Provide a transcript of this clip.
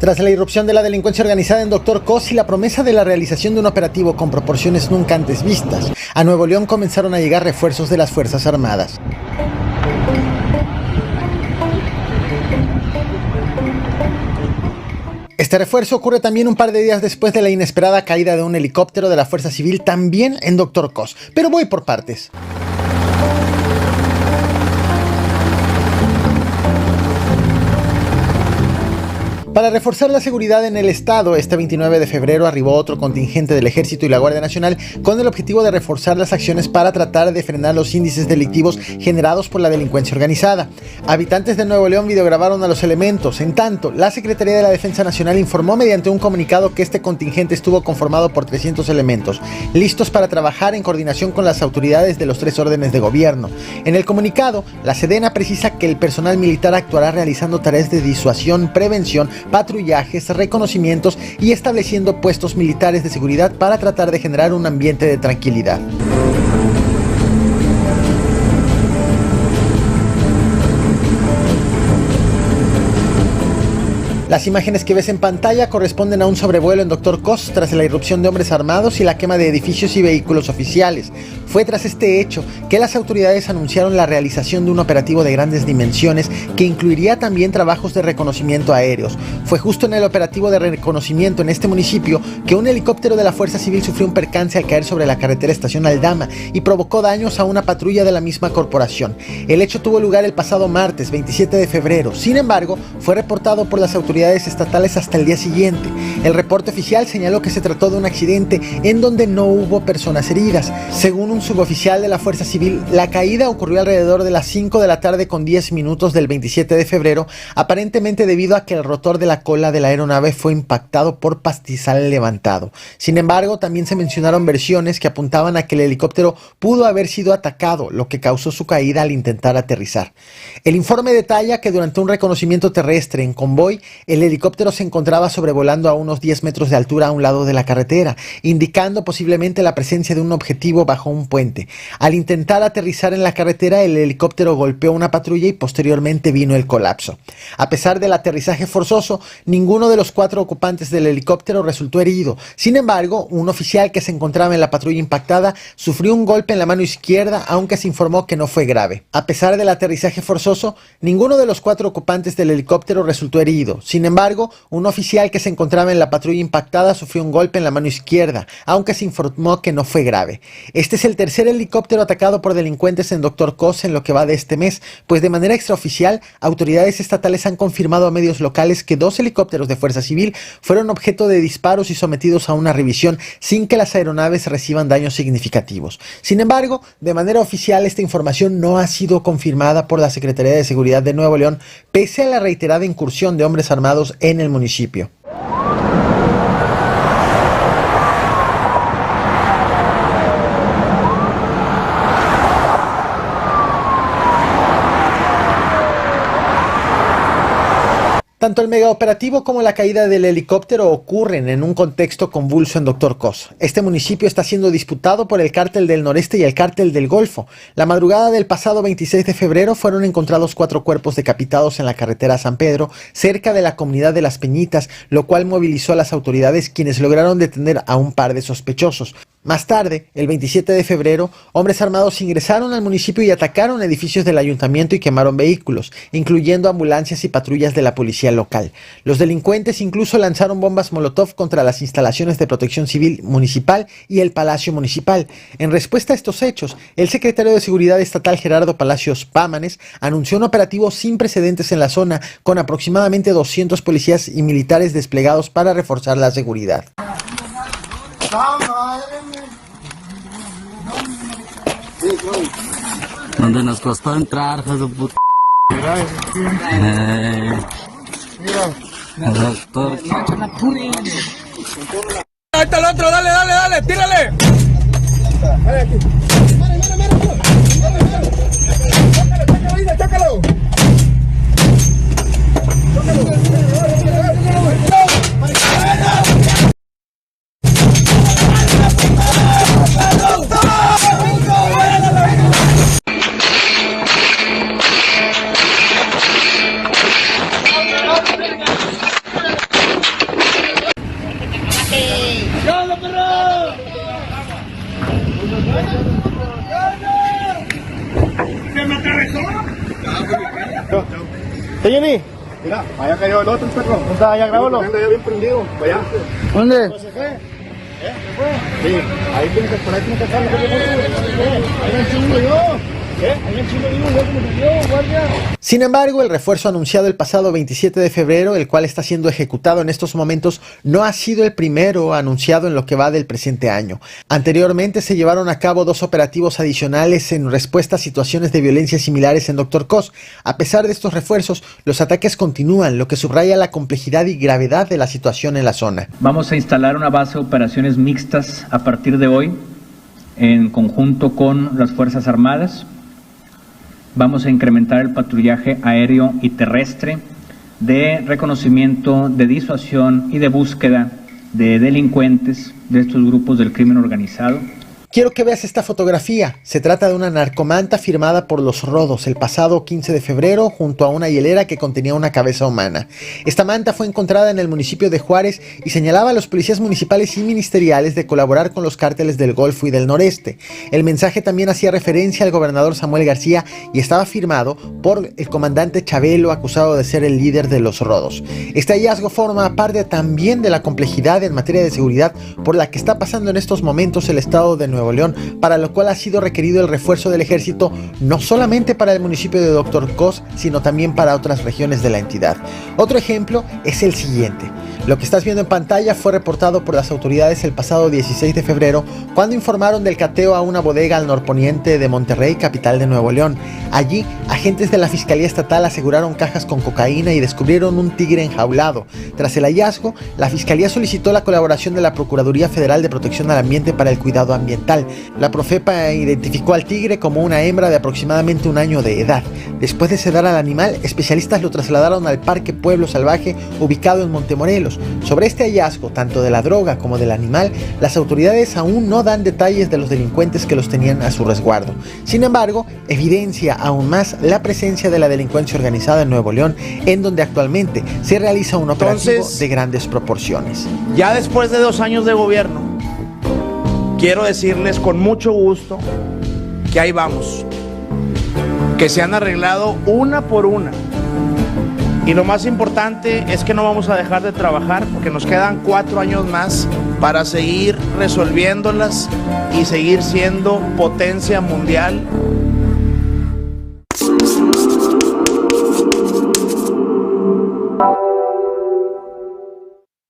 Tras la irrupción de la delincuencia organizada en Dr. Cos y la promesa de la realización de un operativo con proporciones nunca antes vistas, a Nuevo León comenzaron a llegar refuerzos de las Fuerzas Armadas. Este refuerzo ocurre también un par de días después de la inesperada caída de un helicóptero de la Fuerza Civil también en Dr. Cos, pero voy por partes. Para reforzar la seguridad en el estado, este 29 de febrero arribó otro contingente del Ejército y la Guardia Nacional con el objetivo de reforzar las acciones para tratar de frenar los índices delictivos generados por la delincuencia organizada. Habitantes de Nuevo León videograbaron a los elementos. En tanto, la Secretaría de la Defensa Nacional informó mediante un comunicado que este contingente estuvo conformado por 300 elementos, listos para trabajar en coordinación con las autoridades de los 3 órdenes de gobierno. En el comunicado, la Sedena precisa que el personal militar actuará realizando tareas de disuasión, prevención, patrullajes, reconocimientos y estableciendo puestos militares de seguridad para tratar de generar un ambiente de tranquilidad. Las imágenes que ves en pantalla corresponden a un sobrevuelo en Dr. Cos tras la irrupción de hombres armados y la quema de edificios y vehículos oficiales. Fue tras este hecho que las autoridades anunciaron la realización de un operativo de grandes dimensiones que incluiría también trabajos de reconocimiento aéreos. Fue justo en el operativo de reconocimiento en este municipio que un helicóptero de la Fuerza Civil sufrió un percance al caer sobre la carretera Estación Aldama y provocó daños a una patrulla de la misma corporación. El hecho tuvo lugar el pasado martes 27 de febrero. Sin embargo, fue reportado por las autoridades estatales hasta el día siguiente. El reporte oficial señaló que se trató de un accidente en donde no hubo personas heridas. Según un suboficial de la Fuerza Civil, la caída ocurrió alrededor de las 5 de la tarde con 10 minutos del 27 de febrero, aparentemente debido a que el rotor de la cola de la aeronave fue impactado por pastizal levantado. Sin embargo, también se mencionaron versiones que apuntaban a que el helicóptero pudo haber sido atacado, lo que causó su caída al intentar aterrizar. El informe detalla que durante un reconocimiento terrestre en convoy, el helicóptero se encontraba sobrevolando a unos 10 metros de altura a un lado de la carretera, indicando posiblemente la presencia de un objetivo bajo un puente. Al intentar aterrizar en la carretera, el helicóptero golpeó una patrulla y posteriormente vino el colapso. A pesar del aterrizaje forzoso, ninguno de los 4 ocupantes del helicóptero resultó herido. Sin embargo, un oficial que se encontraba en la patrulla impactada sufrió un golpe en la mano izquierda, aunque se informó que no fue grave. A pesar del aterrizaje forzoso, ninguno de los 4 ocupantes del helicóptero resultó herido. Sin embargo, un oficial que se encontraba en la patrulla impactada sufrió un golpe en la mano izquierda, aunque se informó que no fue grave. Este es el tercer helicóptero atacado por delincuentes en Dr. Cos en lo que va de este mes, pues de manera extraoficial, autoridades estatales han confirmado a medios locales que 2 helicópteros de Fuerza Civil fueron objeto de disparos y sometidos a una revisión sin que las aeronaves reciban daños significativos. Sin embargo, de manera oficial, esta información no ha sido confirmada por la Secretaría de Seguridad de Nuevo León, pese a la reiterada incursión de hombres armados en el municipio. Tanto el megaoperativo como la caída del helicóptero ocurren en un contexto convulso en Dr. Cos. Este municipio está siendo disputado por el Cártel del Noreste y el Cártel del Golfo. La madrugada del pasado 26 de febrero fueron encontrados 4 cuerpos decapitados en la carretera San Pedro, cerca de la comunidad de Las Peñitas, lo cual movilizó a las autoridades, quienes lograron detener a un par de sospechosos. Más tarde, el 27 de febrero, hombres armados ingresaron al municipio y atacaron edificios del ayuntamiento y quemaron vehículos, incluyendo ambulancias y patrullas de la policía local. Los delincuentes incluso lanzaron bombas molotov contra las instalaciones de protección civil municipal y el Palacio Municipal. En respuesta a estos hechos, el secretario de Seguridad Estatal Gerardo Palacios Pámanes anunció un operativo sin precedentes en la zona, con aproximadamente 200 policías y militares desplegados para reforzar la seguridad. Donde nos costó entrar, hijo de puta. Doctor. Ahí está el otro, dale, tírale. Chácalo. ¡Llévalo, perro! ¿Se me atravesó? Jenny, Mira, allá cayó el otro perro. ¿dónde está? Ya grábalo. Anda ya bien prendido, allá. ¿Dónde? ¿Se fue? ¿Se fue? Sí, ahí tiene que, por ahí tiene que estar. Ahí en chingo yo. Ahí en chingo yo, como se dio, guardia. Sin embargo, el refuerzo anunciado el pasado 27 de febrero, el cual está siendo ejecutado en estos momentos, no ha sido el primero anunciado en lo que va del presente año. Anteriormente se llevaron a cabo 2 operativos adicionales en respuesta a situaciones de violencia similares en Dr. Cos. A pesar de estos refuerzos, los ataques continúan, lo que subraya la complejidad y gravedad de la situación en la zona. Vamos a instalar una base de operaciones mixtas a partir de hoy, en conjunto con las Fuerzas Armadas. Vamos a incrementar el patrullaje aéreo y terrestre de reconocimiento, de disuasión y de búsqueda de delincuentes de estos grupos del crimen organizado. Quiero que veas esta fotografía. Se trata de una narcomanta firmada por Los Rodos el pasado 15 de febrero junto a una hielera que contenía una cabeza humana. Esta manta fue encontrada en el municipio de Juárez y señalaba a los policías municipales y ministeriales de colaborar con los cárteles del Golfo y del Noreste. El mensaje también hacía referencia al gobernador Samuel García y estaba firmado por el comandante Chabelo, acusado de ser el líder de Los Rodos. Este hallazgo forma parte también de la complejidad en materia de seguridad por la que está pasando en estos momentos el estado de Nuevo León, para lo cual ha sido requerido el refuerzo del ejército no solamente para el municipio de Dr. Cos, sino también para otras regiones de la entidad. Otro ejemplo es el siguiente. Lo que estás viendo en pantalla fue reportado por las autoridades el pasado 16 de febrero, cuando informaron del cateo a una bodega al norponiente de Monterrey, capital de Nuevo León. Allí, agentes de la Fiscalía Estatal aseguraron cajas con cocaína y descubrieron un tigre enjaulado. Tras el hallazgo, la Fiscalía solicitó la colaboración de la Procuraduría Federal de Protección al Ambiente para el Cuidado Ambiental. La Profepa identificó al tigre como una hembra de aproximadamente 1 año de edad. Después de sedar al animal, especialistas lo trasladaron al Parque Pueblo Salvaje, ubicado en Montemorelos. Sobre este hallazgo, tanto de la droga como del animal, las autoridades aún no dan detalles de los delincuentes que los tenían a su resguardo. Sin embargo, evidencia aún más la presencia de la delincuencia organizada en Nuevo León, en donde actualmente se realiza un operativo de grandes proporciones. Ya después de 2 años de gobierno, quiero decirles con mucho gusto que ahí vamos, que se han arreglado una por una. Y lo más importante es que no vamos a dejar de trabajar porque nos quedan 4 años más para seguir resolviéndolas y seguir siendo potencia mundial